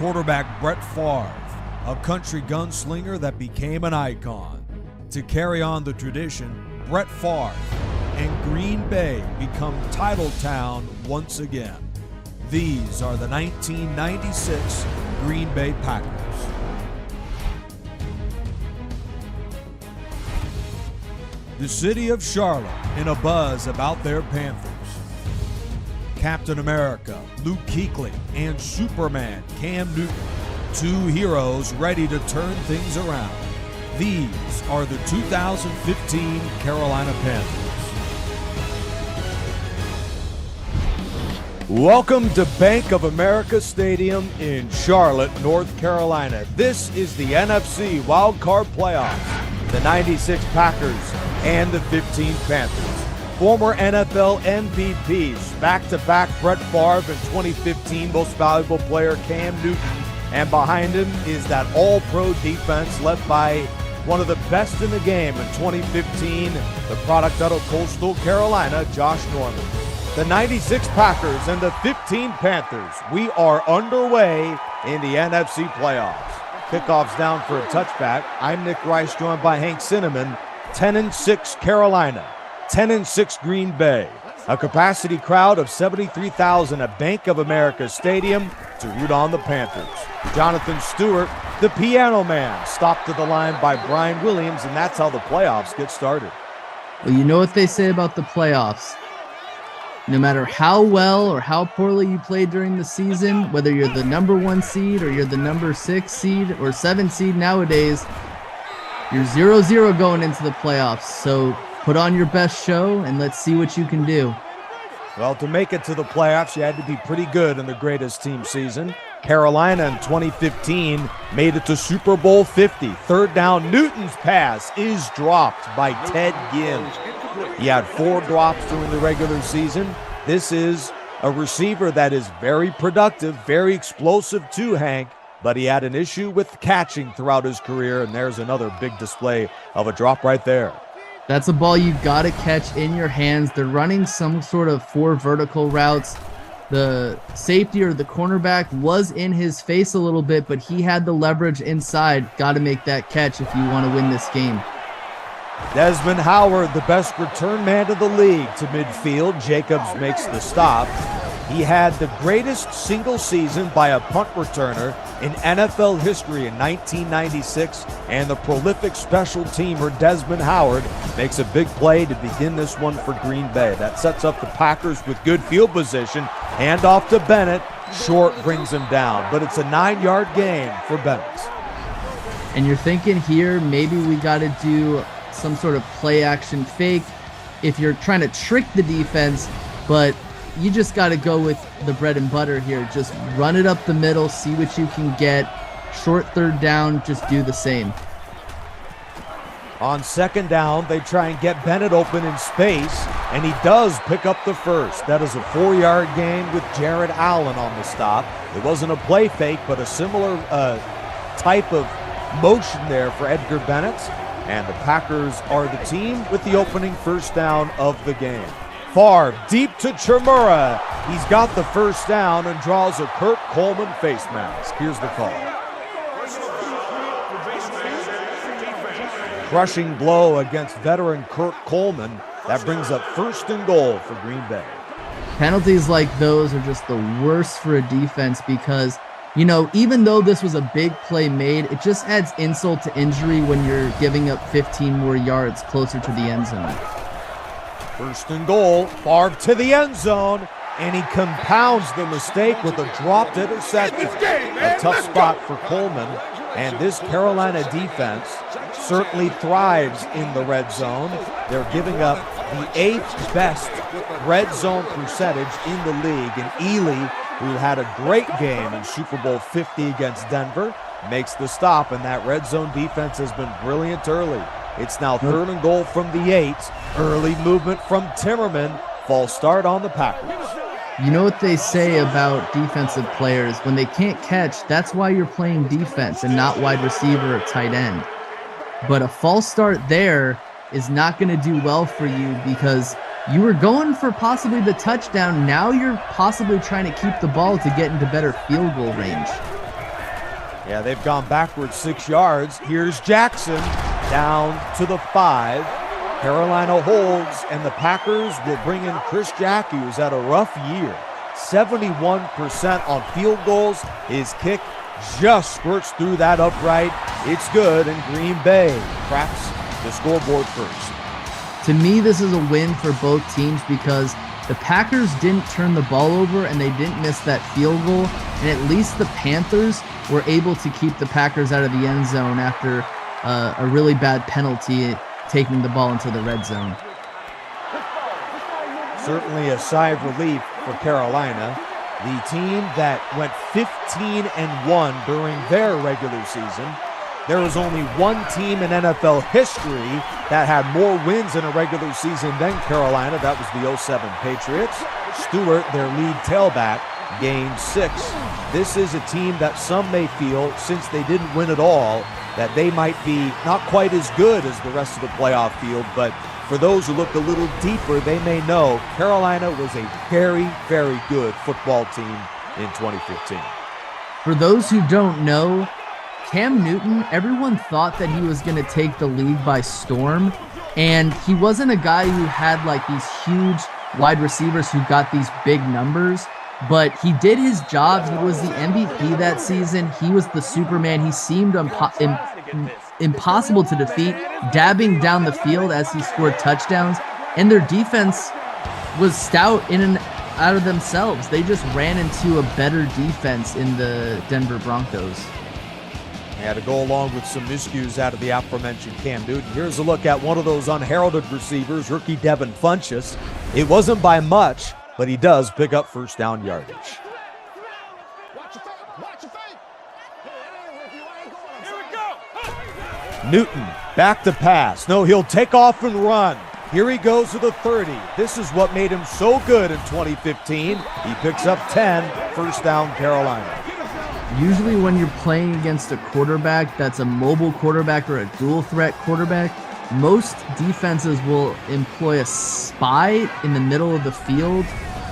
Quarterback Brett Favre, a country gunslinger that became an icon. To carry on the tradition, Brett Favre and Green Bay become title town once again. These are the 1996 Green Bay Packers. The city of Charlotte in a buzz about their Panthers. Captain America, Luke Kuechly, and Superman, Cam Newton, two heroes ready to turn things around. These are the 2015 Carolina Panthers. Welcome to Bank of America Stadium in Charlotte, North Carolina. This is the NFC Wildcard playoffs, the 96 Packers and the 15 Panthers. Former NFL MVPs, back-to-back Brett Favre and 2015 Most Valuable Player Cam Newton. And behind him is that all-pro defense led by one of the best in the game in 2015, the product out of Coastal Carolina, Josh Norman. The 96 Packers and the 15 Panthers, we are underway in the NFC playoffs. Kickoff's down for a touchback. I'm Nick Rice, joined by Hank Cinnamon. 10-6 Carolina, 10-6 Green Bay. A capacity crowd of 73,000 at Bank of America Stadium to root on the Panthers. Jonathan Stewart, the piano man, stopped to the line by Brian Williams, and that's how the playoffs get started. Well, you know what they say about the playoffs. No matter how well or how poorly you played during the season, whether you're the number 1 seed or you're the number 6 seed or 7 seed nowadays, you're 0-0 going into the playoffs. So put on your best show and let's see what you can do. Well, to make it to the playoffs, you had to be pretty good in the greatest team season. Carolina in 2015 made it to Super Bowl 50. Third down, Newton's pass is dropped by Ted Ginn. He had 4 drops during the regular season. This is a receiver that is very productive, very explosive too, Hank, but he had an issue with catching throughout his career, and there's another big display of a drop right there. That's a ball you've got to catch in your hands. They're running some sort of 4 vertical routes. The safety or the cornerback was in his face a little bit, but he had the leverage inside. Got to make that catch if you want to win this game. Desmond Howard, the best return man of the league, to midfield. Jacobs makes the stop. He had the greatest single season by a punt returner in NFL history in 1996, and the prolific special teamer Desmond Howard makes a big play to begin this one for Green Bay. That sets up the Packers with good field position. Hand off to Bennett. Short brings him down, but it's a 9-yard gain for Bennett. And you're thinking here, maybe we got to do some sort of play action fake if you're trying to trick the defense, but you just got to go with the bread and butter here. Just run it up the middle, see what you can get. Short third down, just do the same. On second down, they try and get Bennett open in space, and he does pick up the first. That is a 4-yard gain with Jared Allen on the stop. It wasn't a play fake, but a similar type of motion there for Edgar Bennett. And the Packers are the team with the opening first down of the game. Favre deep to Chimura. He's got the first down and draws a Kurt Coleman face mask. Here's the call. Crushing blow against veteran Kurt Coleman. That brings up 1st and goal for Green Bay. Penalties like those are just the worst for a defense because, you know, even though this was a big play made, it just adds insult to injury when you're giving up 15 more yards closer to the end zone. 1st and goal, Favre to the end zone, and he compounds the mistake with a dropped interception. A tough spot for Coleman, and this Carolina defense certainly thrives in the red zone. They're giving up the 8th best red zone percentage in the league, and Ely, who had a great game in Super Bowl 50 against Denver, makes the stop, and that red zone defense has been brilliant early. It's now 3rd and goal from the 8. Early movement from Timmerman. False start on the Packers. You know what they say about defensive players? When they can't catch, that's why you're playing defense and not wide receiver or tight end. But a false start there is not going to do well for you because you were going for possibly the touchdown. Now you're possibly trying to keep the ball to get into better field goal range. Yeah, they've gone backwards 6 yards. Here's Jackson down to the 5. Carolina holds, and the Packers will bring in Chris Jackie, who's had a rough year. 71% on field goals. His kick just squirts through that upright. It's good, and Green Bay cracks the scoreboard first. To me, this is a win for both teams because the Packers didn't turn the ball over and they didn't miss that field goal. And at least the Panthers were able to keep the Packers out of the end zone after a really bad penalty taking the ball into the red zone. Certainly a sigh of relief for Carolina, the team that went 15-1 during their regular season. There was only one team in NFL history that had more wins in a regular season than Carolina. That was the 07 Patriots. Stewart, their lead tailback, gained 6. This is a team that some may feel, since they didn't win at all, that they might be not quite as good as the rest of the playoff field. But for those who look a little deeper, they may know Carolina was a very, very good football team in 2015. For those who don't know, Cam Newton, everyone thought that he was going to take the league by storm, and he wasn't a guy who had like these huge wide receivers who got these big numbers, but he did his job. He was the MVP that season. He was the Superman. He seemed impossible to defeat, dabbing down the field as he scored touchdowns, and their defense was stout in and out of themselves. They just ran into a better defense in the Denver Broncos. They had to go along with some miscues out of the aforementioned Cam Newton. Here's a look at one of those unheralded receivers, rookie Devin Funchess. It wasn't by much, but he does pick up first down yardage. Newton back to pass. No, he'll take off and run. Here he goes to the 30. This is what made him so good in 2015. He picks up 10, first down Carolina. Usually when you're playing against a quarterback that's a mobile quarterback or a dual threat quarterback, most defenses will employ a spy in the middle of the field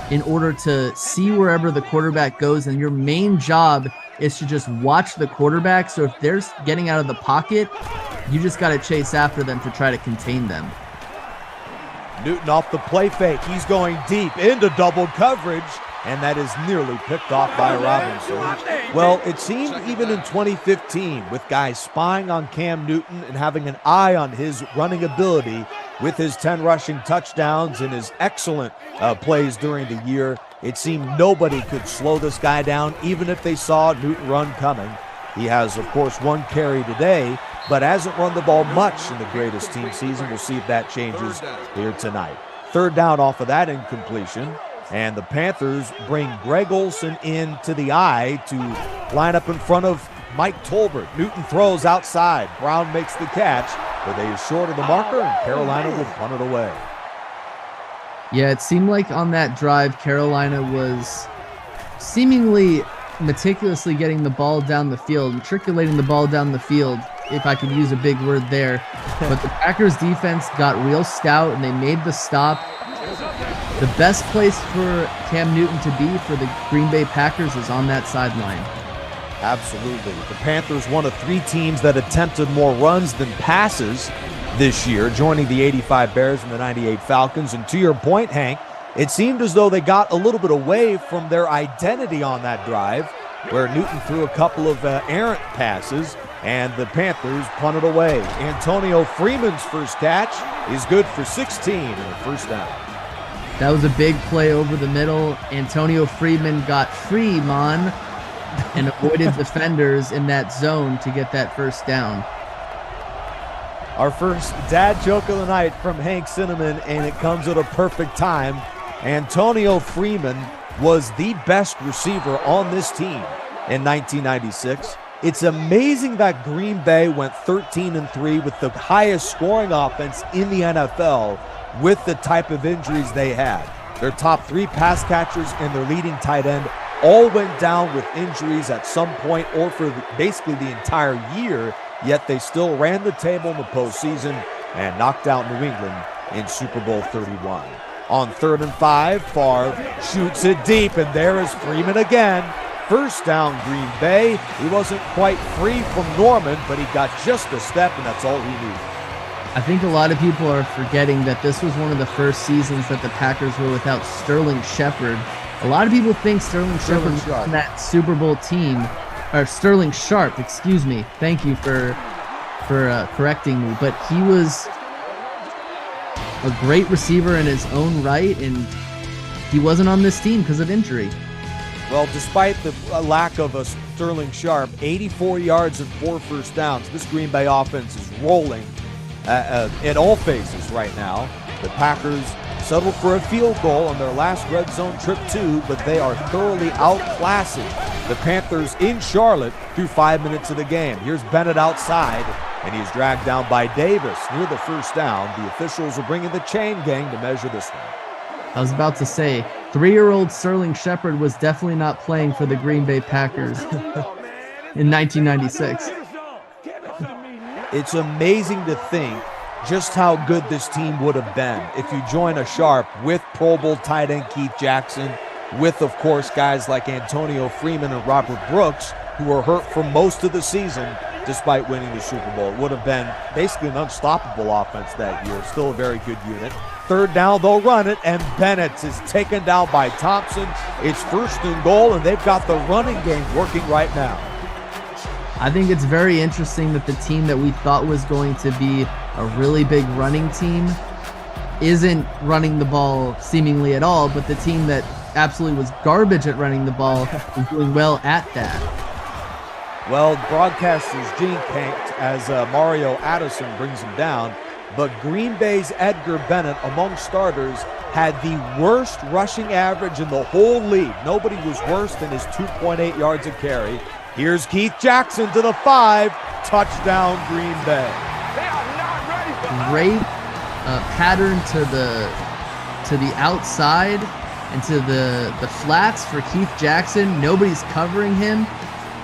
in order to see wherever the quarterback goes, and your main job is to just watch the quarterback. So if they're getting out of the pocket, you just got to chase after them to try to contain them. Newton off the play fake. He's going deep into double coverage, and that is nearly picked off by Robinson. Well, it seemed even in 2015, with guys spying on Cam Newton and having an eye on his running ability with his 10 rushing touchdowns and his excellent plays during the year, it seemed nobody could slow this guy down, even if they saw Newton run coming. He has, of course, 1 carry today, but hasn't run the ball much in the greatest team season. We'll see if that changes here tonight. Third down off of that incompletion. And the Panthers bring Greg Olsen into the eye to line up in front of Mike Tolbert. Newton throws outside. Brown makes the catch, but they are short of the marker, and Carolina will punt it away. Yeah, it seemed like on that drive, Carolina was seemingly meticulously getting the ball down the field, matriculating the ball down the field, if I could use a big word there. But the Packers defense got real stout, and they made the stop. The best place for Cam Newton to be for the Green Bay Packers is on that sideline. Absolutely. The Panthers, one of 3 teams that attempted more runs than passes this year, joining the 85 Bears and the 98 Falcons. And to your point, Hank, it seemed as though they got a little bit away from their identity on that drive, where Newton threw a couple of errant passes, and the Panthers punted away. Antonio Freeman's first catch is good for 16 and a first down. That was a big play over the middle. Antonio Freeman got free, man, and avoided defenders in that zone to get that first down. Our first dad joke of the night from Hank Cinnamon, and it comes at a perfect time. Antonio Freeman was the best receiver on this team in 1996. It's amazing that Green Bay went 13-3 with the highest scoring offense in the NFL with the type of injuries they had. Their top 3 pass catchers and their leading tight end all went down with injuries at some point or for basically the entire year, yet they still ran the table in the postseason and knocked out New England in Super Bowl 31. On 3rd and 5, Favre shoots it deep, and there is Freeman again. First down, Green Bay. He wasn't quite free from Norman, but he got just a step, and that's all he needed. I think a lot of people are forgetting that this was one of the first seasons that the Packers were without Sterling Shepard. A lot of people think Sterling Shepard was on that Super Bowl team, or Sterling Sharp, excuse me. Thank you for correcting me. But he was a great receiver in his own right, and he wasn't on this team because of injury. Well, despite the lack of a Sterling Sharp, 84 yards and 4 first downs, this Green Bay offense is rolling at all phases right now. The Packers settled for a field goal on their last red zone trip too, but they are thoroughly outclassing the Panthers in Charlotte through 5 minutes of the game. Here's Bennett outside, and he's dragged down by Davis near the first down. The officials are bringing the chain gang to measure this one. I was about to say, 3-year-old Sterling Shepard was definitely not playing for the Green Bay Packers in 1996. It's amazing to think just how good this team would have been if you join a Sharp with Pro Bowl tight end Keith Jackson, with, of course, guys like Antonio Freeman and Robert Brooks, who were hurt for most of the season despite winning the Super Bowl. It would have been basically an unstoppable offense that year. Still a very good unit. Third down, they'll run it, and Bennett is taken down by Thompson. It's first and goal, and they've got the running game working right now. I think it's very interesting that the team that we thought was going to be a really big running team isn't running the ball seemingly at all, but the team that absolutely was garbage at running the ball is doing well at that. Well, broadcasters jinxed as Mario Addison brings him down, but Green Bay's Edgar Bennett, among starters, had the worst rushing average in the whole league. Nobody was worse than his 2.8 yards a carry. Here's Keith Jackson to the 5. Touchdown, Green Bay. Great pattern to the outside and to the flats for Keith Jackson. Nobody's covering him.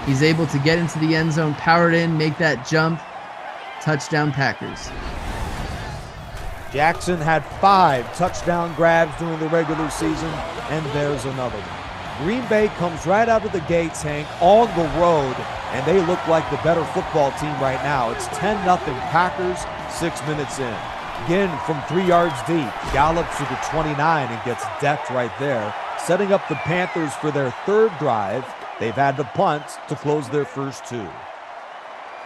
He's able to get into the end zone, power it in, make that jump. Touchdown, Packers. Jackson had 5 touchdown grabs during the regular season, and there's another one. Green Bay comes right out of the gates, Hank, on the road, and they look like the better football team right now. It's 10-0 Packers, 6 minutes in. Again, from 3 yards deep, gallops to the 29 and gets decked right there, setting up the Panthers for their third drive. They've had to punt to close their first 2.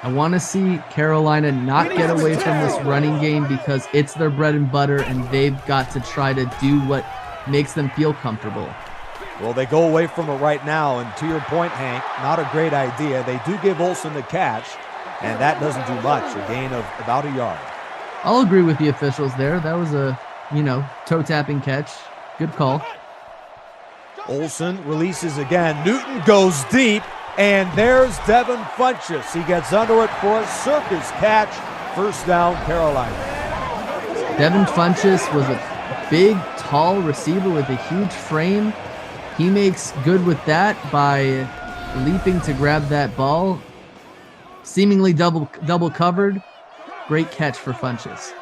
I want to see Carolina not get away from this running game because it's their bread and butter, and they've got to try to do what makes them feel comfortable. Well, they go away from it right now, and to your point, Hank, not a great idea. They do give Olsen the catch, and that doesn't do much, a gain of about a yard. I'll agree with the officials there. That was a, toe-tapping catch. Good call. Olsen releases again. Newton goes deep, and there's Devin Funchess. He gets under it for a circus catch. First down, Carolina. Devin Funchess was a big, tall receiver with a huge frame. He makes good with that by leaping to grab that ball. Seemingly double covered. Great catch for Funchess.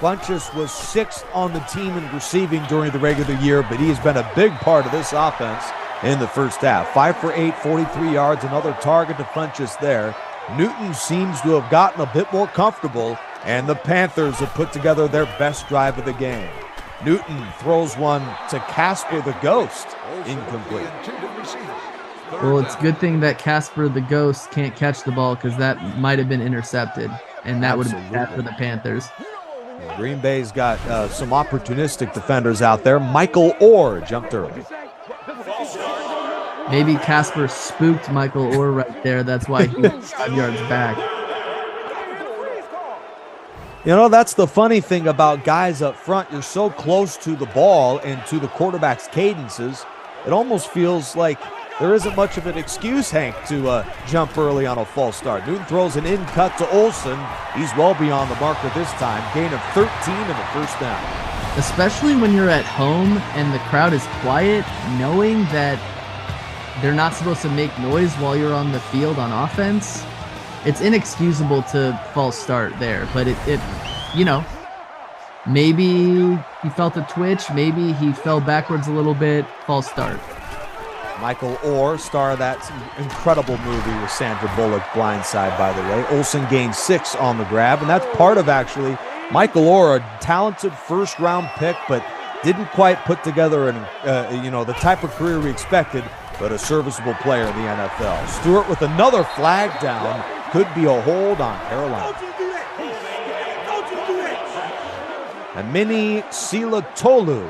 Funchess was 6th on the team in receiving during the regular year, but he has been a big part of this offense in the first half. 5 for 8, 43 yards, another target to Funchess there. Newton seems to have gotten a bit more comfortable, and the Panthers have put together their best drive of the game. Newton throws one to Casper the Ghost, incomplete. Well, it's a good thing that Casper the Ghost can't catch the ball because that might have been intercepted, and that would have been bad for the Panthers. Green Bay's got some opportunistic defenders out there. Michael Orr jumped early. Maybe Casper spooked Michael Orr right there. That's why he was 5 yards back. That's the funny thing about guys up front. You're so close to the ball and to the quarterback's cadences, it almost feels like there isn't much of an excuse, Hank, to jump early on a false start. Newton throws an in cut to Olsen. He's well beyond the marker this time. Gain of 13 and the first down. Especially when you're at home and the crowd is quiet, knowing that they're not supposed to make noise while you're on the field on offense. It's inexcusable to false start there, but maybe he felt a twitch, maybe he fell backwards a little bit, false start. Michael Orr, star of that incredible movie with Sandra Bullock, Blindside, by the way. Olsen gained 6 on the grab, and that's part of actually Michael Orr, a talented first-round pick, but didn't quite put together the type of career we expected, but a serviceable player in the NFL. Stewart with another flag down. Could be a hold on Carolina. And Mini Silatolu,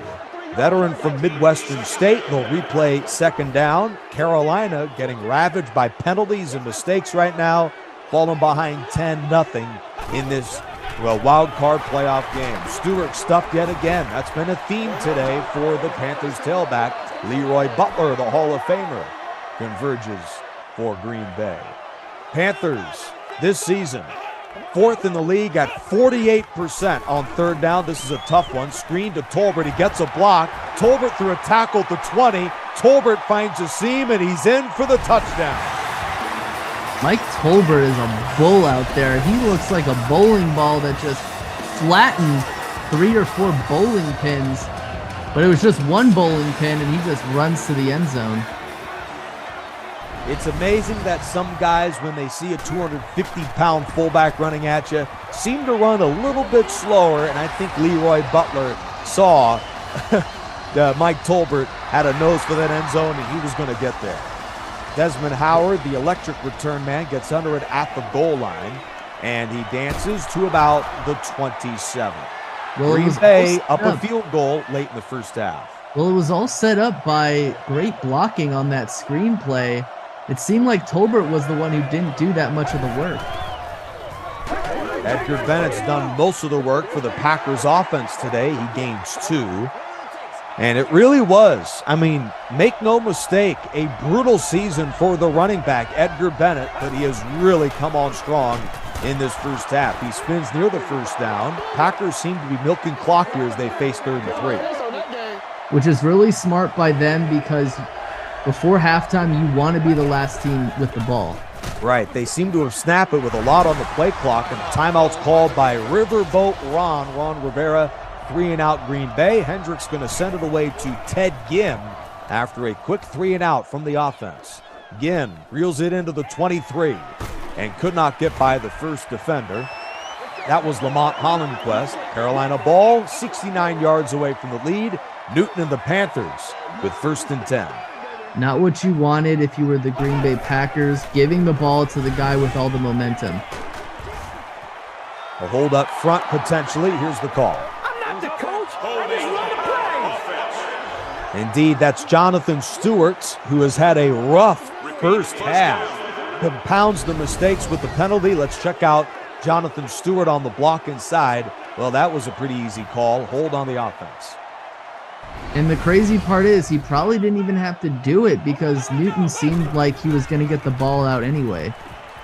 veteran from Midwestern State, will replay second down. Carolina getting ravaged by penalties and mistakes right now, falling behind 10-0 in this wild card playoff game. Stewart stuffed yet again. That's been a theme today for the Panthers tailback. Leroy Butler, the Hall of Famer, converges for Green Bay. Panthers this season, 4th in the league at 48% on third down. This is a tough one. Screen to Tolbert. He gets a block. Tolbert through a tackle at the 20. Tolbert finds a seam, and he's in for the touchdown. Mike Tolbert is a bull out there. He looks like a bowling ball that just flattened 3 or 4 bowling pins. But it was just one bowling pin, and he just runs to the end zone. It's amazing that some guys, when they see a 250-pound fullback running at you, seem to run a little bit slower, and I think Leroy Butler saw Mike Tolbert had a nose for that end zone, and he was going to get there. Desmond Howard, the electric return man, gets under it at the goal line, and he dances to about the 27. Green Bay up a field goal late in the first half. Well, it was all set up by great blocking on that screenplay. It seemed like Tolbert was the one who didn't do that much of the work. Edgar Bennett's done most of the work for the Packers offense today. He gains 2. And it really was, make no mistake, a brutal season for the running back, Edgar Bennett, but he has really come on strong in this first half. He spins near the first down. Packers seem to be milking clock here as they face 3rd and 3. Which is really smart by them because before halftime, you want to be the last team with the ball. Right. They seem to have snapped it with a lot on the play clock, and the timeout's called by Riverboat Ron Rivera. 3-and-out Green Bay. Hendricks going to send it away to Ted Ginn after a quick 3-and-out from the offense. Ginn reels it into the 23 and could not get by the first defender. That was Lamont Hollandquist. Carolina ball, 69 yards away from the lead. Newton and the Panthers with 1st and 10. Not what you wanted if you were the Green Bay Packers, giving the ball to the guy with all the momentum. A hold up front potentially. Here's the call. The coach, I just run the play. Indeed, that's Jonathan Stewart, who has had a rough first half. Compounds the mistakes with the penalty. Let's check out Jonathan Stewart on the block inside. Well, that was a pretty easy call. Hold on the offense. And the crazy part is he probably didn't even have to do it because Newton seemed like he was going to get the ball out anyway.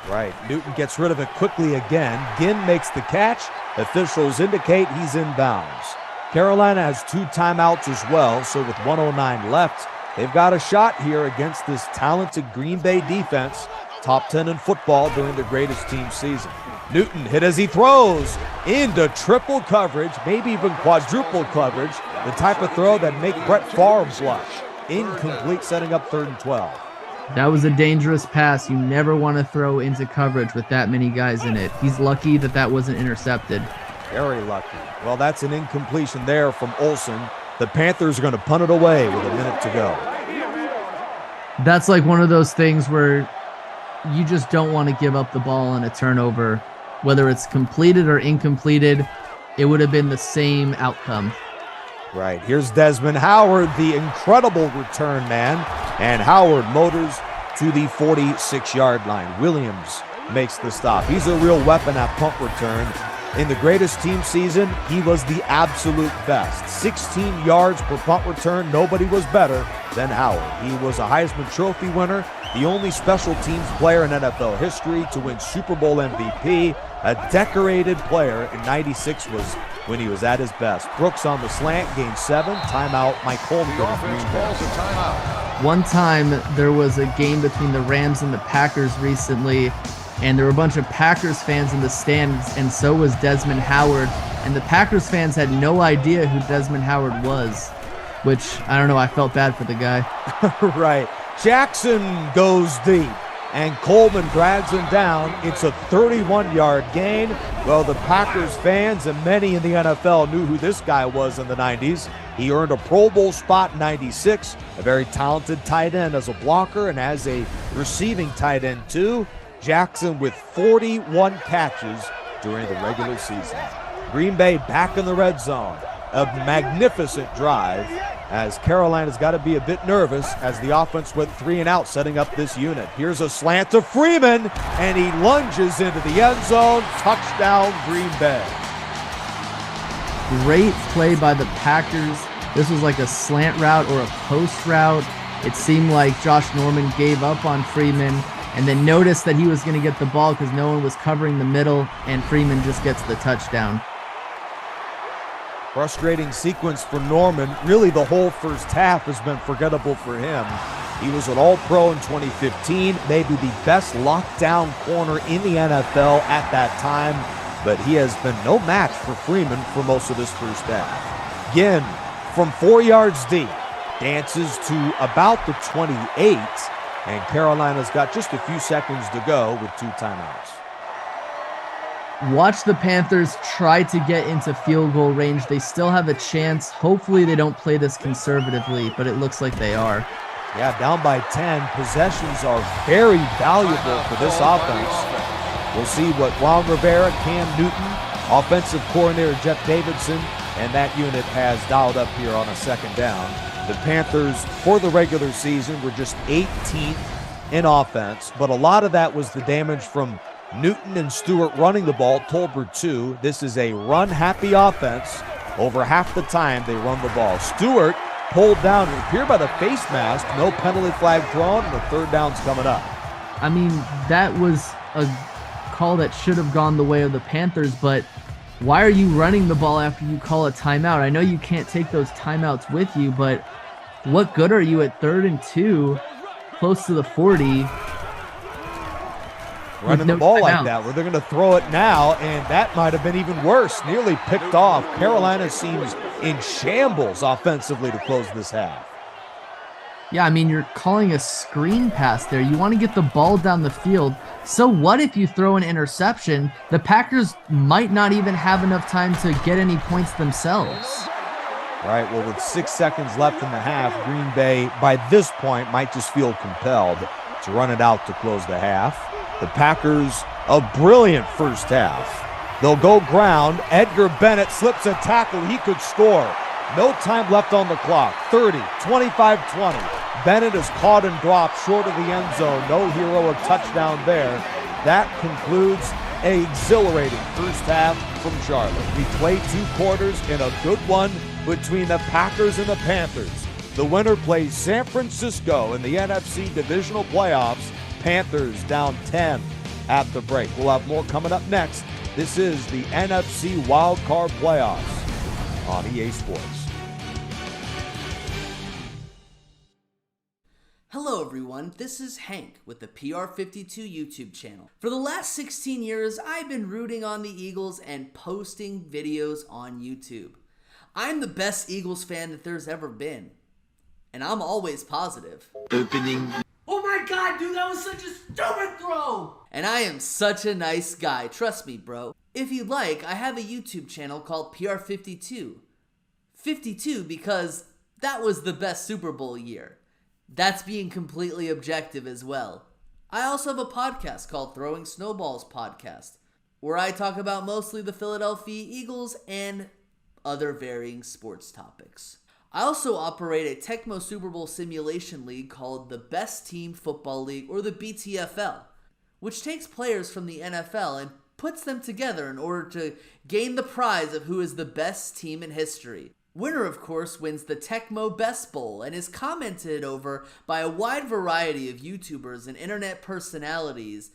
Right. Newton gets rid of it quickly again. Ginn makes the catch. Officials indicate he's inbounds. Carolina has 2 timeouts as well, so with 1:09 left, they've got a shot here against this talented Green Bay defense, top 10 in football during the greatest team season. Newton hit as he throws into triple coverage, maybe even quadruple coverage, the type of throw that make Brett Favre blush. Incomplete, setting up 3rd and 12. That was a dangerous pass. You never want to throw into coverage with that many guys in it. He's lucky that wasn't intercepted. Very lucky. Well, that's an incompletion there from Olsen. The Panthers are going to punt it away with a minute to go. That's like one of those things where you just don't want to give up the ball on a turnover. Whether it's completed or incompleted, it would have been the same outcome. Right. Here's Desmond Howard, the incredible return man. And Howard motors to the 46-yard line. Williams makes the stop. He's a real weapon at punt return. In the greatest team season, he was the absolute best. 16 yards per punt return. Nobody was better than Howard. He was a Heisman Trophy winner, the only special teams player in NFL history to win Super Bowl MVP. A decorated player in 96 was when he was at his best. Brooks on the slant, gained 7. Timeout, Mike Holmgren, Green Bay. One time there was a game between the Rams and the Packers recently, and there were a bunch of Packers fans in the stands, and so was Desmond Howard. And the Packers fans had no idea who Desmond Howard was, which, I don't know, I felt bad for the guy. Right. Jackson goes deep, and Coleman drags him down. It's a 31-yard gain. Well, the Packers fans and many in the NFL knew who this guy was in the 90s. He earned a Pro Bowl spot in 96, a very talented tight end as a blocker and as a receiving tight end too. Jackson with 41 catches during the regular season. Green Bay back in the red zone. A magnificent drive as Carolina's got to be a bit nervous as the offense went 3 and out setting up this unit. Here's a slant to Freeman, and he lunges into the end zone. Touchdown, Green Bay. Great play by the Packers. This was like a slant route or a post route. It seemed like Josh Norman gave up on Freeman and then noticed that he was going to get the ball because no one was covering the middle, and Freeman just gets the touchdown. Frustrating sequence for Norman. Really, the whole first half has been forgettable for him. He was an All-Pro in 2015, maybe the best lockdown corner in the NFL at that time, but he has been no match for Freeman for most of this first half. Again, from 4 yards deep, dances to about the 28, and Carolina's got just a few seconds to go with 2 timeouts. Watch the Panthers try to get into field goal range. They still have a chance. Hopefully they don't play this conservatively, but it looks like they are. Yeah, down by 10. Possessions are very valuable for this offense. We'll see what Ron Rivera, Cam Newton, offensive coordinator Jeff Davidson, and that unit has dialed up here on a second down. The Panthers, for the regular season, were just 18th in offense, but a lot of that was the damage from Newton and Stewart running the ball. Tolbert 2. This is a run-happy offense. Over half the time they run the ball. Stewart pulled down, it appeared by the face mask. No penalty flag thrown, and the third down's coming up. I mean, that was a call that should have gone the way of the Panthers, but why are you running the ball after you call a timeout? I know you can't take those timeouts with you, but what good are you at 3rd and 2, close to the 40? Running the ball like that, where they're going to throw it now, and that might have been even worse. Nearly picked off. Carolina seems in shambles offensively to close this half. Yeah, I mean, you're calling a screen pass there. You want to get the ball down the field. So what if you throw an interception? The Packers might not even have enough time to get any points themselves. Right, well, with 6 seconds left in the half, Green Bay, by this point, might just feel compelled to run it out to close the half. The Packers, a brilliant first half. They'll go ground. Edgar Bennett slips a tackle. He could score. No time left on the clock. 30, 25, 20. Bennett is caught and dropped short of the end zone. No heroic touchdown there. That concludes an exhilarating first half from Charlotte. We played 2 quarters in a good one between the Packers and the Panthers. The winner plays San Francisco in the NFC Divisional Playoffs. Panthers down 10 at the break. We'll have more coming up next. This is the NFC Wildcard Playoffs on EA Sports. Hello everyone, this is Hank with the PR52 YouTube channel. For the last 16 years, I've been rooting on the Eagles and posting videos on YouTube. I'm the best Eagles fan that there's ever been, and I'm always positive. Oh my god, dude, that was such a stupid throw! And I am such a nice guy, trust me, bro. If you'd like, I have a YouTube channel called PR52. 52 because that was the best Super Bowl year. That's being completely objective as well. I also have a podcast called Throwing Snowballs Podcast, where I talk about mostly the Philadelphia Eagles and other varying sports topics. I also operate a Tecmo Super Bowl simulation league called the Best Team Football League, or the BTFL, which takes players from the NFL and puts them together in order to gain the prize of who is the best team in history. Winner, of course, wins the Tecmo Best Bowl and is commented over by a wide variety of YouTubers and internet personalities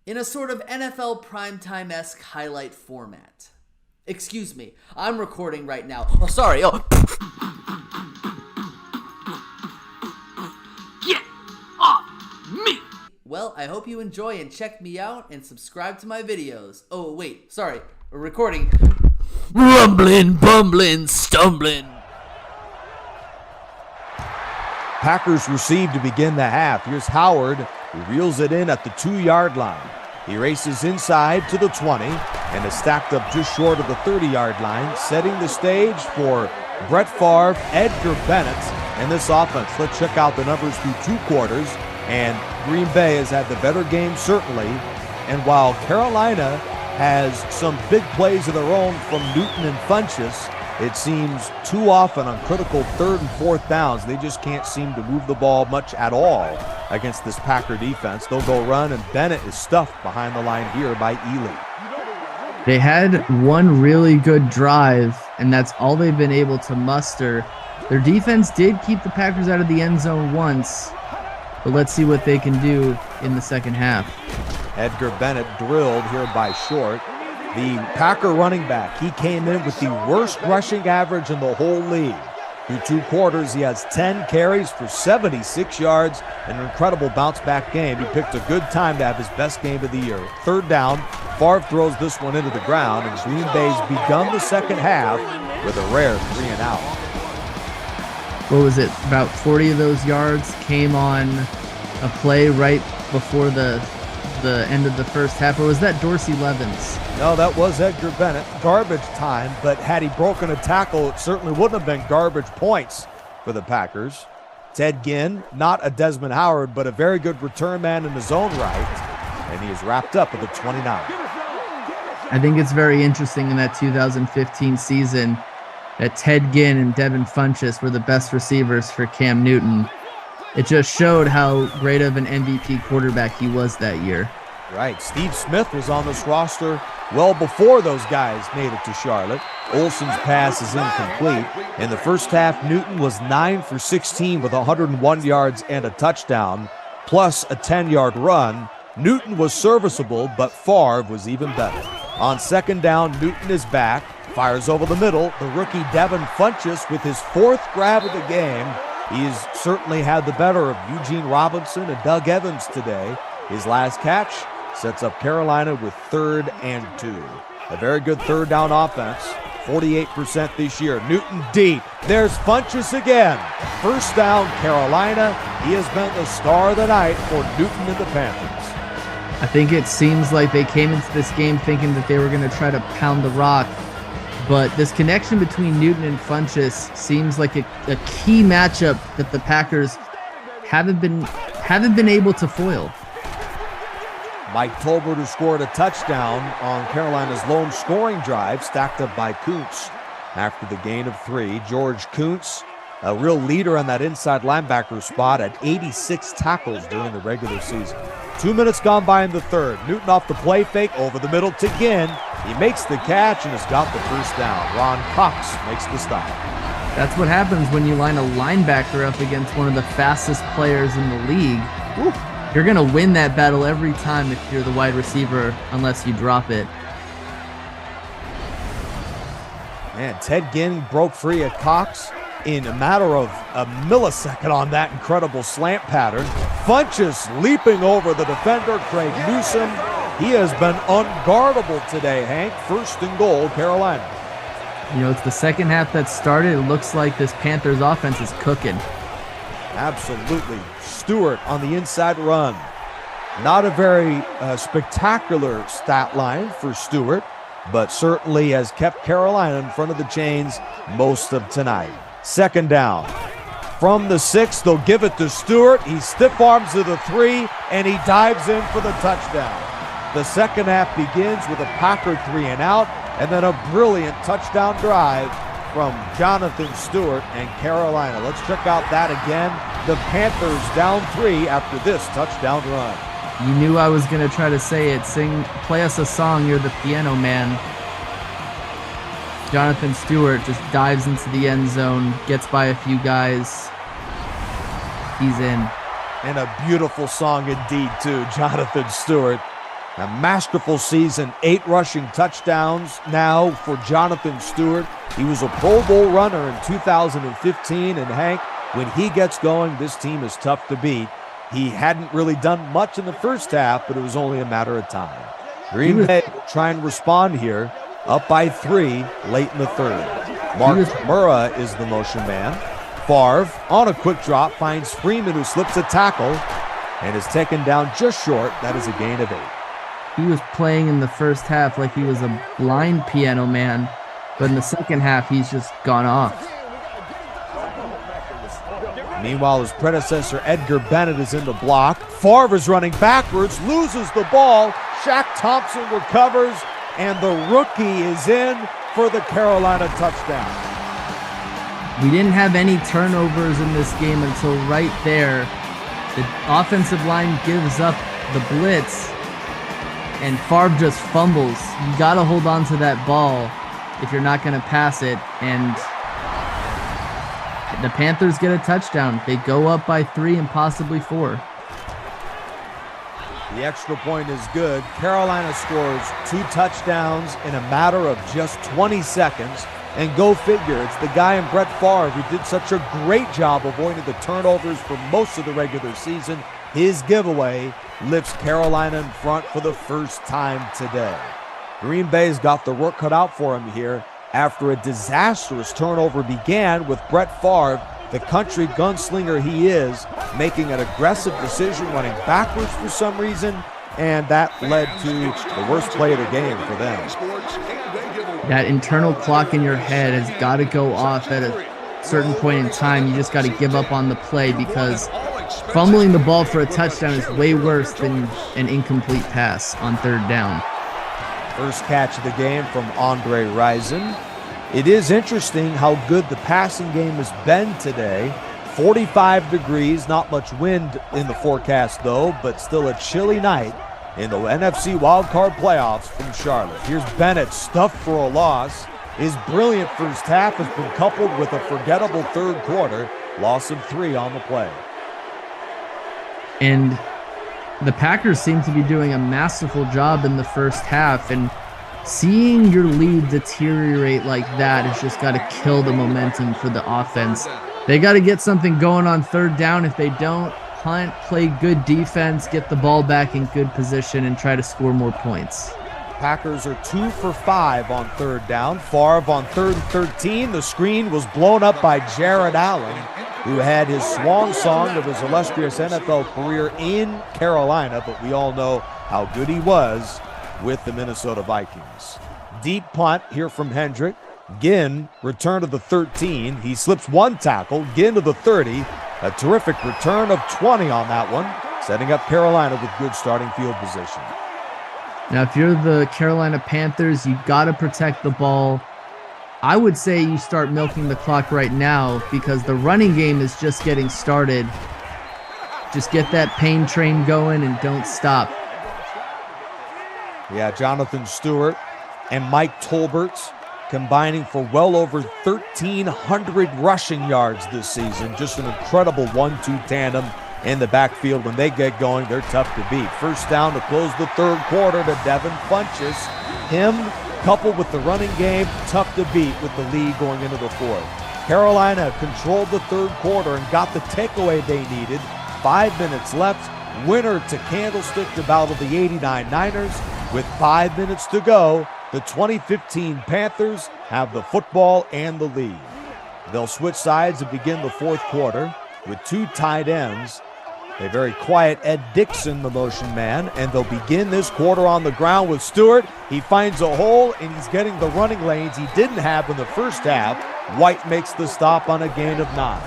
in a sort of NFL primetime-esque highlight format. Excuse me, I'm recording right now. Oh, sorry. Oh. Get off me! Well, I hope you enjoy and check me out and subscribe to my videos. Oh, wait, sorry. We're recording. Rumbling, bumbling, stumbling. Packers receive to begin the half. Here's Howard, who reels it in at the 2-yard line. He races inside to the 20 and is stacked up just short of the 30-yard line, setting the stage for Brett Favre, Edgar Bennett, and this offense. Let's check out the numbers through 2 quarters, and Green Bay has had the better game, certainly. And while Carolina has some big plays of their own from Newton and Funchess, it seems too often on critical 3rd and 4th downs, they just can't seem to move the ball much at all against this Packer defense. They'll go run, and Bennett is stuffed behind the line here by Ely. They had one really good drive, and that's all they've been able to muster. Their defense did keep the Packers out of the end zone once, but let's see what they can do in the second half. Edgar Bennett drilled here by Short. The Packer running back, he came in with the worst rushing average in the whole league. Through 2 quarters, he has 10 carries for 76 yards, an incredible bounce-back game. He picked a good time to have his best game of the year. 3rd down, Favre throws this one into the ground, and Green Bay's begun the second half with a rare 3-and-out. What was it? About 40 of those yards came on a play right before the end of the first half, or was that Dorsey Levens? No, that was Edgar Bennett. Garbage time, but had he broken a tackle, it certainly wouldn't have been garbage points for the Packers. Ted Ginn, not a Desmond Howard, but a very good return man in his own right, and he is wrapped up at the 29. I think it's very interesting in that 2015 season that Ted Ginn and Devin Funchess were the best receivers for Cam Newton. It just showed how great of an MVP quarterback he was that year. Right. Steve Smith was on this roster well before those guys made it to Charlotte. Olsen's pass is incomplete. In the first half, Newton was 9 for 16 with 101 yards and a touchdown, plus a 10-yard run. Newton was serviceable, but Favre was even better. On 2nd down, Newton is back, fires over the middle. The rookie Devin Funchess with his 4th grab of the game. He's certainly had the better of Eugene Robinson and Doug Evans today. His last catch sets up Carolina with 3rd and 2. A very good 3rd down offense, 48% this year. Newton deep. There's Funchess again. 1st down, Carolina. He has been the star of the night for Newton and the Panthers. I think it seems like they came into this game thinking that they were going to try to pound the rock, but this connection between Newton and Funchess seems like a key matchup that the Packers haven't been able to foil. Mike Tolbert, who scored a touchdown on Carolina's lone scoring drive, stacked up by Kuntz after the gain of 3. George Kuntz, a real leader on that inside linebacker spot, at 86 tackles during the regular season. 2 minutes gone by in the 3rd. Newton off the play fake, over the middle to Ginn. He makes the catch and has got the 1st down. Ron Cox makes the stop. That's what happens when you line a linebacker up against one of the fastest players in the league. Woo. You're going to win that battle every time if you're the wide receiver, unless you drop it. Man, Ted Ginn broke free of Cox in a matter of a millisecond on that incredible slant pattern. Funchess leaping over the defender, Craig Newsome. He has been unguardable today, Hank. 1st and goal, Carolina. You know, it's the second half that started. It looks like this Panthers offense is cooking. Absolutely. Stewart on the inside run. Not a very spectacular stat line for Stewart, but certainly has kept Carolina in front of the chains most of tonight. 2nd down. From the 6, they'll give it to Stewart. He stiff arms to the 3, and he dives in for the touchdown. The second half begins with a Packer 3-and-out, and then a brilliant touchdown drive from Jonathan Stewart and Carolina. Let's check out that again. The Panthers down 3 after this touchdown run. You knew I was going to try to say it. Play us a song, You're the Piano Man. Jonathan Stewart just dives into the end zone, gets by a few guys. He's in. And a beautiful song indeed, too, Jonathan Stewart. A masterful season, 8 rushing touchdowns now for Jonathan Stewart. He was a Pro Bowl runner in 2015, and Hank, when he gets going, this team is tough to beat. He hadn't really done much in the first half, but it was only a matter of time. Green Bay will try and respond here, up by 3 late in the 3rd. Mark Murrah is the motion man. Favre on a quick drop finds Freeman, who slips a tackle and is taken down just short. That is a gain of 8. He was playing in the first half like he was a blind piano man, but in the second half, he's just gone off. Meanwhile, his predecessor, Edgar Bennett, is in the block. Favre is running backwards, loses the ball. Shaq Thompson recovers, and the rookie is in for the Carolina touchdown. We didn't have any turnovers in this game until right there. The offensive line gives up the blitz, and Favre just fumbles. You got to hold on to that ball if you're not going to pass it, and the Panthers get a touchdown. They go up by 3 and possibly 4. The extra point is good. Carolina scores 2 touchdowns in a matter of just 20 seconds. And go figure, it's the guy in Brett Favre who did such a great job avoiding the turnovers for most of the regular season. His giveaway lifts Carolina in front for the first time today. Green Bay's got the work cut out for him here after a disastrous turnover began with Brett Favre, the country gunslinger he is, making an aggressive decision, running backwards for some reason, and that led to the worst play of the game for them. That internal clock in your head has got to go off at a certain point in time. You just got to give up on the play, because fumbling the ball for a touchdown is way worse than an incomplete pass on third down. First catch of the game from Andre Rison. It is interesting how good the passing game has been today. 45 degrees, not much wind in the forecast though, but still a chilly night in the NFC Wildcard playoffs from Charlotte. Here's Bennett, stuffed for a loss. His brilliant first half has been coupled with a forgettable third quarter. Loss of 3 on the play. And the Packers seem to be doing a masterful job in the first half, and seeing your lead deteriorate like that has just got to kill the momentum for the offense. They got to get something going on third down. If they don't, punt, play good defense, get the ball back in good position, and try to score more points. Packers are 2 for 5 on third down. Favre on 3rd and 13. The screen was blown up by Jared Allen, who had his swan song of his illustrious NFL career in Carolina, but we all know how good he was with the Minnesota Vikings. Deep punt here from Hendrick. Ginn, return to the 13. He slips 1 tackle. Ginn to the 30. A terrific return of 20 on that one, setting up Carolina with good starting field position. Now, if you're the Carolina Panthers, you got to protect the ball. I would say you start milking the clock right now, because the running game is just getting started. Just get that pain train going and don't stop. Yeah, Jonathan Stewart and Mike Tolbert combining for well over 1,300 rushing yards this season. Just an incredible 1-2 tandem in the backfield. When they get going, they're tough to beat. First down to close the third quarter to Devin Funchess. Him, coupled with the running game, tough to beat with the lead going into the fourth. Carolina controlled the third quarter and got the takeaway they needed. 5 minutes left. Winner to candlestick to battle the 89 Niners. With 5 minutes to go, the 2015 Panthers have the football and the lead. They'll switch sides and begin the fourth quarter with 2 tight ends. A very quiet Ed Dixon, the motion man, and they'll begin this quarter on the ground with Stewart. He finds a hole, and he's getting the running lanes he didn't have in the first half. White makes the stop on a gain of 9.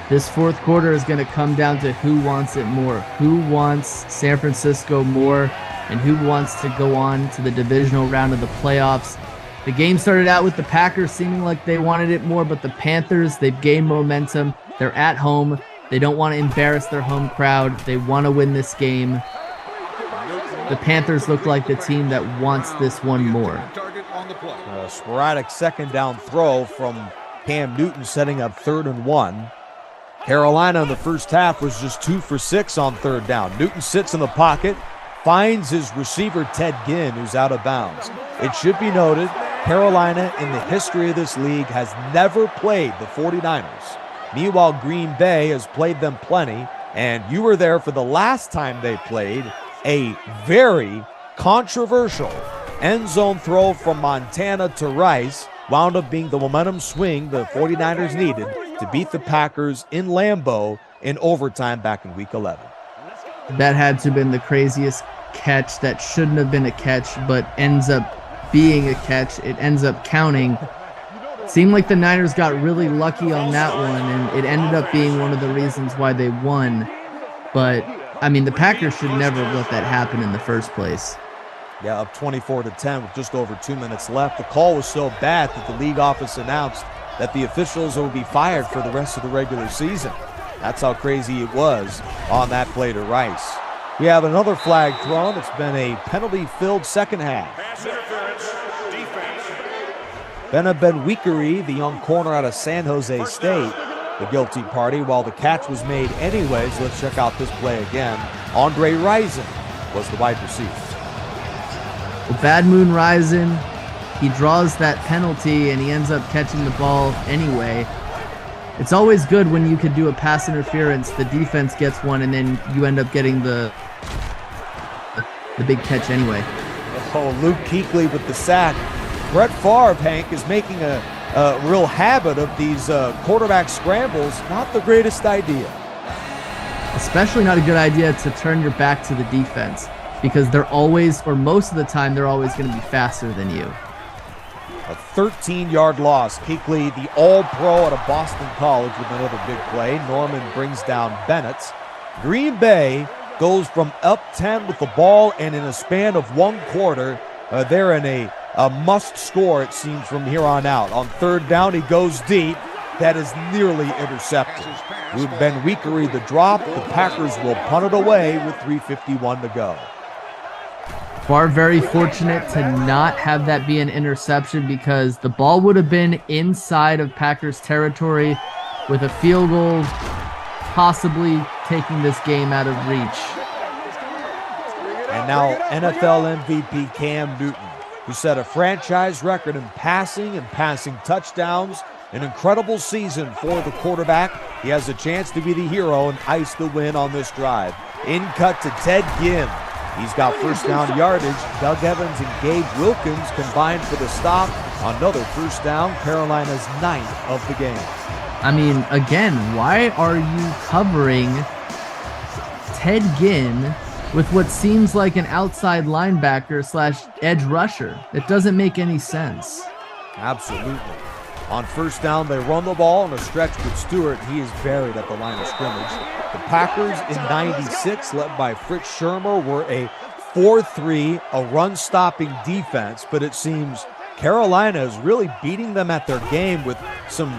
This fourth quarter is going to come down to who wants it more. Who wants San Francisco more, and who wants to go on to the divisional round of the playoffs. The game started out with the Packers seeming like they wanted it more, but the Panthers, they've gained momentum. They're at home. They don't want to embarrass their home crowd. They want to win this game. The Panthers look like the team that wants this one more. A sporadic second down throw from Cam Newton, setting up 3rd and 1. Carolina in the first half was just 2 for 6 on third down. Newton sits in the pocket, finds his receiver Ted Ginn, who's out of bounds. It should be noted, Carolina in the history of this league has never played the 49ers. Meanwhile, Green Bay has played them plenty, and you were there for the last time they played. A very controversial end zone throw from Montana to Rice wound up being the momentum swing the 49ers needed to beat the Packers in Lambeau in overtime back in Week 11. That had to have been the craziest catch that shouldn't have been a catch, but ends up being a catch. It ends up counting. Seemed like the Niners got really lucky on that one, and it ended up being one of the reasons why they won. But, I mean, the Packers should never have let that happen in the first place. Yeah, up 24-10 with just over 2 minutes left. The call was so bad that the league office announced that the officials will be fired for the rest of the regular season. That's how crazy it was on that play to Rice. We have another flag thrown. It's been a penalty-filled second half. Pass interference, defense. Benwikere, the young corner out of San Jose State, the guilty party. While the catch was made anyways, let's check out this play again. Andre Rison was the wide receiver. Well, Bad Moon Rison, he draws that penalty and he ends up catching the ball anyway. It's always good when you could do a pass interference, the defense gets one, and then you end up getting the big catch anyway. Oh, Luke Kuechly with the sack. Brett Favre, Hank, is making a real habit of these quarterback scrambles. Not the greatest idea. Especially not a good idea to turn your back to the defense, because they're always, or most of the time, they're always going to be faster than you. A 13-yard loss. Kuechly, the all-pro out of Boston College, with another big play. Norman brings down Bennett. Green Bay goes from up 10 with the ball, and in a span of one quarter, they're in a must-score, it seems, from here on out. On third down, he goes deep. That is nearly intercepted. With Benwikere the drop, the Packers will punt it away with 3:51 to go. Favre very fortunate to not have that be an interception, because the ball would have been inside of Packers territory with a field goal possibly taking this game out of reach. And now NFL MVP Cam Newton, who set a franchise record in passing and passing touchdowns. An incredible season for the quarterback. He has a chance to be the hero and ice the win on this drive. In cut to Ted Ginn. He's got first down yardage. Doug Evans and Gabe Wilkins combined for the stop. Another first down, Carolina's 9th of the game. I mean, again, why are you covering Ted Ginn with what seems like an outside linebacker / edge rusher? It doesn't make any sense. Absolutely. On first down, they run the ball on a stretch with Stewart. He is buried at the line of scrimmage. The Packers in 96, led by Fritz Shermer, were a 4-3, a run-stopping defense, but it seems Carolina is really beating them at their game with some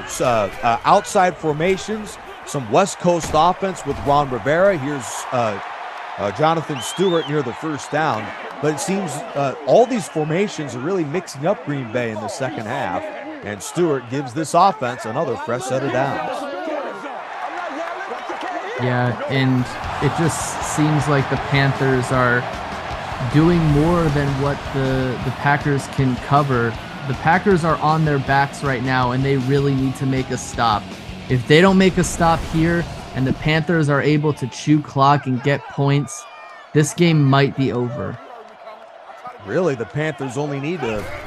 outside formations, some West Coast offense with Ron Rivera. Here's Jonathan Stewart near the first down. But it seems all these formations are really mixing up Green Bay in the second half, and Stewart gives this offense another fresh set of downs. Yeah, and it just seems like the Panthers are doing more than what the Packers can cover. The Packers are on their backs right now, and they really need to make a stop. If they don't make a stop here and the Panthers are able to chew clock and get points, this game might be over. Really, the Panthers only need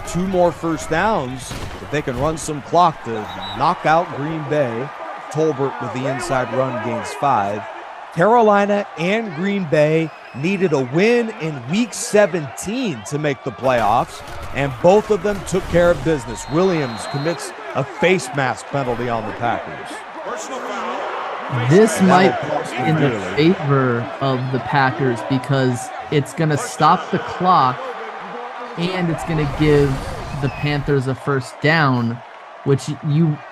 2 more first downs if they can run some clock to knock out Green Bay. Tolbert with the inside run gains 5. Carolina and Green Bay needed a win in Week 17 to make the playoffs, and both of them took care of business. Williams commits a face mask penalty on the Packers. This might be in the favor of the Packers, because it's going to stop the clock and it's going to give the Panthers a first down, which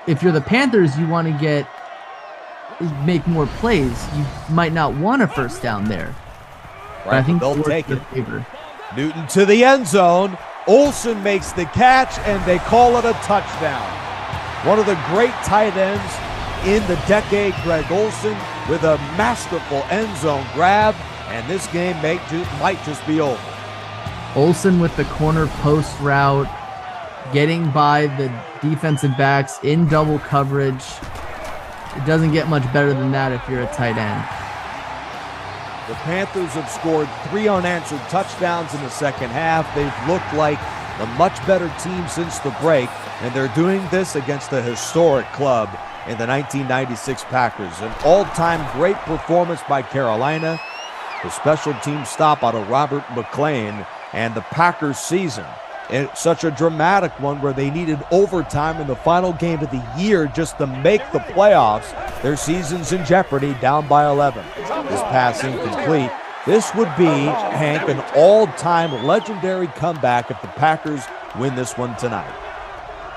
if you're the Panthers, you want to make more plays. You might not want a first down there. Right, but I think they'll take it. Favor. Newton to the end zone. Olsen makes the catch, and they call it a touchdown. One of the great tight ends in the decade, Greg Olsen, with a masterful end zone grab, and this game might just be over. Olsen with the corner post route, getting by the defensive backs in double coverage. It doesn't get much better than that if you're a tight end. The Panthers have scored 3 unanswered touchdowns in the second half. They've looked like a much better team since the break, and they're doing this against a historic club in the 1996 Packers. An all-time great performance by Carolina. The special team stop out of Robert McClain, and the Packers season. It's such a dramatic one where they needed overtime in the final game of the year just to make the playoffs. Their season's in jeopardy, down by 11. This pass incomplete. This would be, Hank, an all-time legendary comeback if the Packers win this one tonight.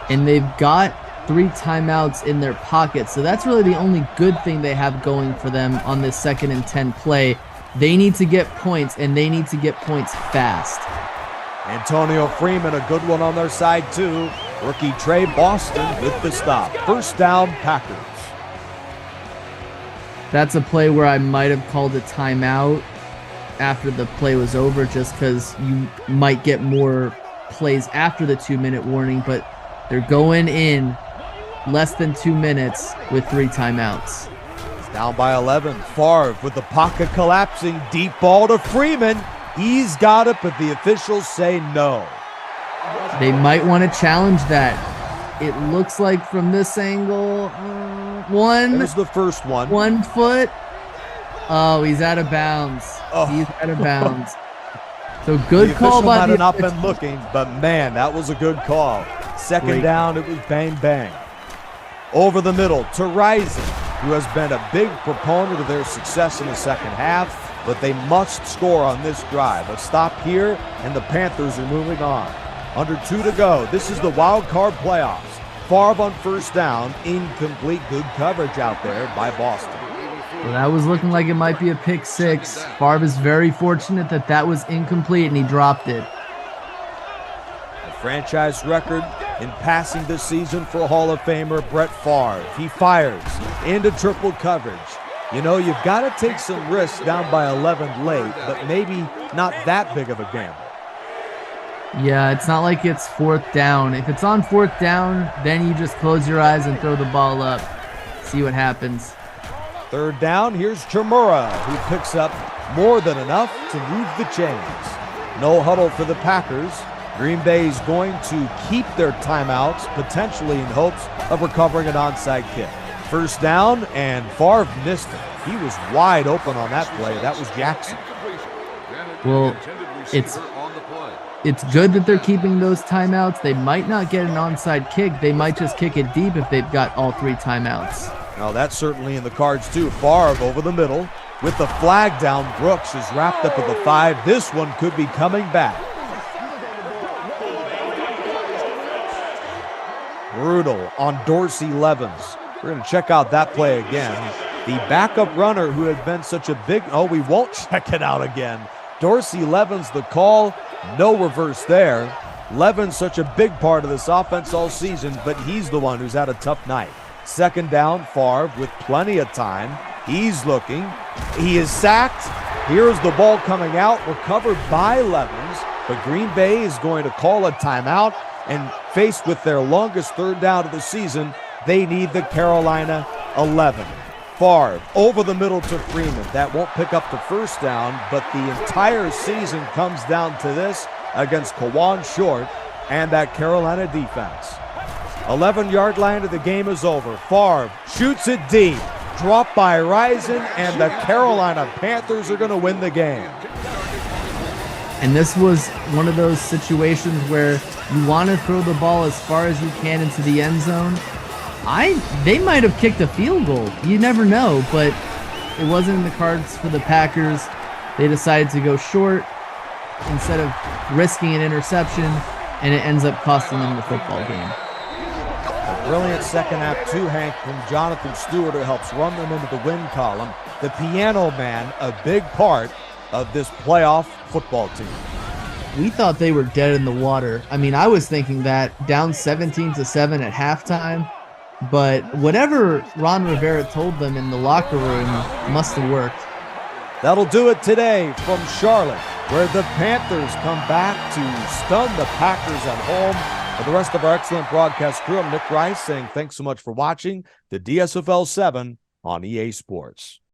And they've got 3 timeouts in their pocket, so that's really the only good thing they have going for them on this 2nd and 10 play. They need to get points, and they need to get points fast. Antonio Freeman, a good one on their side too. Rookie Trey Boston with the stop. First down, Packers. That's a play where I might have called a timeout after the play was over, just because you might get more plays after the 2-minute warning, but they're going in less than 2 minutes with 3 timeouts. It's down by 11. Favre with the pocket collapsing. Deep ball to Freeman. He's got it, but the officials say no. They might want to challenge that. It looks like from this angle, That was the first one. 1 foot. Oh, he's out of bounds. Oh. He's out of bounds. So good call by might the have not been official. looking, but man, that was a good call. Second Great. down, it was bang, bang. Over the middle to Rising, who has been a big proponent of their success in the second half, but they must score on this drive. A stop here, and the Panthers are moving on. Under 2 to go. This is the wild card playoffs. Favre on first down, incomplete. Good coverage out there by Boston. Well, that was looking like it might be a pick 6. Favre is very fortunate that that was incomplete and he dropped it. A franchise record in passing this season for Hall of Famer Brett Favre. He fires into triple coverage. You know, you've got to take some risks down by 11 late, but maybe not that big of a gamble. Yeah, it's not like it's 4th down. If it's on 4th down, then you just close your eyes and throw the ball up. See what happens. Third down, here's Chimura, who picks up more than enough to move the chains. No huddle for the Packers. Green Bay is going to keep their timeouts, potentially in hopes of recovering an onside kick. First down, and Favre missed it. He was wide open on that play. That was Jackson. Well, it's good that they're keeping those timeouts. They might not get an onside kick. They might just kick it deep if they've got all 3 timeouts. Now that's certainly in the cards too. Favre over the middle with the flag down. Brooks is wrapped up at the 5. This one could be coming back. Brutal on Dorsey Levens. We're going to check out that play again. The backup runner who had been such a big... Oh, we won't check it out again. Dorsey Levens, the call. No reverse there. Levens, such a big part of this offense all season, but he's the one who's had a tough night. Second down, Favre with plenty of time. He's looking. He is sacked. Here's the ball coming out, recovered by Levens, but Green Bay is going to call a timeout, and faced with their longest third down of the season, they need the Carolina 11. Favre over the middle to Freeman. That won't pick up the first down, but the entire season comes down to this against Kawan Short and that Carolina defense. 11-yard line of the game is over. Favre shoots it deep. Dropped by Rising, and the Carolina Panthers are going to win the game. And this was one of those situations where you want to throw the ball as far as you can into the end zone. They might have kicked a field goal. You never know, but it wasn't in the cards for the Packers. They decided to go short instead of risking an interception, and it ends up costing them the football game. A brilliant second half too, Hank, from Jonathan Stewart, who helps run them into the win column. The piano man, a big part of this playoff football team. We thought they were dead in the water. I mean, I was thinking that down 17-7 at halftime, but whatever Ron Rivera told them in the locker room must have worked. That'll do it today from Charlotte, where the Panthers come back to stun the Packers at home. For the rest of our excellent broadcast crew, I'm Nick Rice saying thanks so much for watching the DSFL 7 on EA Sports.